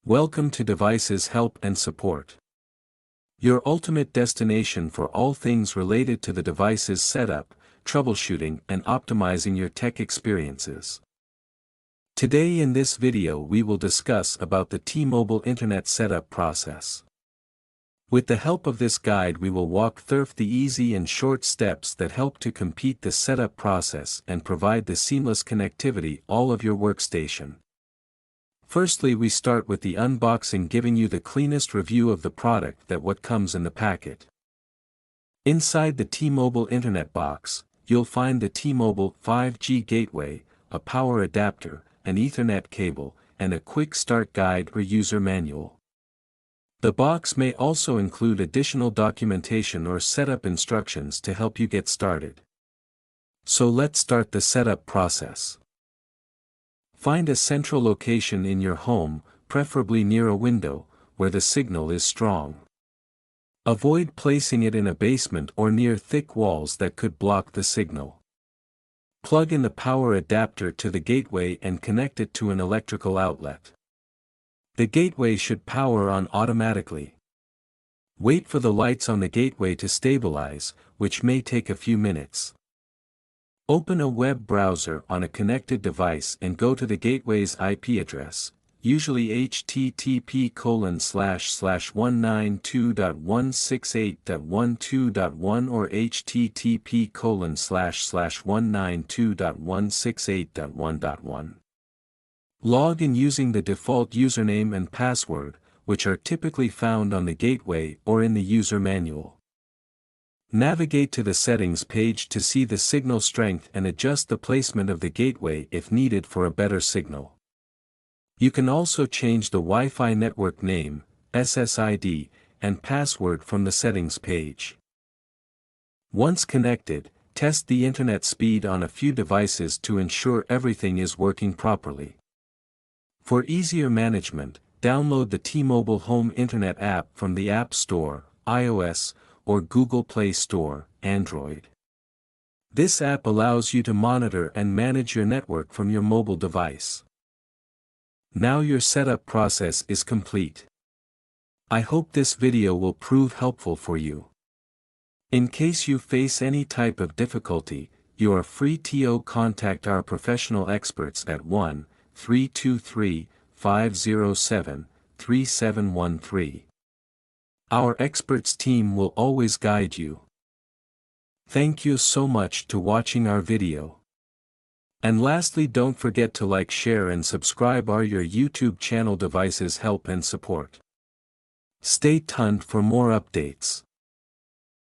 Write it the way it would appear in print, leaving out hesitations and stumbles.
Welcome to Devices Help and Support, your ultimate destination for all things related to the device's setup, troubleshooting and optimizing your tech experiences. Today in this video we will discuss about the T-Mobile Internet setup process. With the help of this guide we will walk through the easy and short steps that help to complete the setup process and provide the seamless connectivity all of your workstation. Firstly, we start with the unboxing, giving you the cleanest review of the product that what comes in the packet. Inside the T-Mobile Internet box, you'll find the T-Mobile 5G gateway, a power adapter, an Ethernet cable, and a quick start guide or user manual. The box may also include additional documentation or setup instructions to help you get started. So let's start the setup process. Find a central location in your home, preferably near a window, where the signal is strong. Avoid placing it in a basement or near thick walls that could block the signal. Plug in the power adapter to the gateway and connect it to an electrical outlet. The gateway should power on automatically. Wait for the lights on the gateway to stabilize, which may take a few minutes. Open a web browser on a connected device and go to the gateway's IP address, usually http://192.168.12.1 or http://192.168.1.1. Log in using the default username and password, which are typically found on the gateway or in the user manual. Navigate to the settings page to see the signal strength and adjust the placement of the gateway if needed for a better signal. You can also change the Wi-Fi network name, SSID, and password from the settings page. Once connected, test the internet speed on a few devices to ensure everything is working properly. For easier management, download the T-Mobile Home Internet app from the App Store, iOS, or Google Play Store, Android. This app allows you to monitor and manage your network from your mobile device. Now your setup process is complete. I hope this video will prove helpful for you. In case you face any type of difficulty, you are free to contact our professional experts at 1-323-507-3713. Our experts team will always guide you. Thank you so much to watching our video. And lastly, don't forget to like, share and subscribe our your YouTube channel Devices Help and Support. Stay tuned for more updates.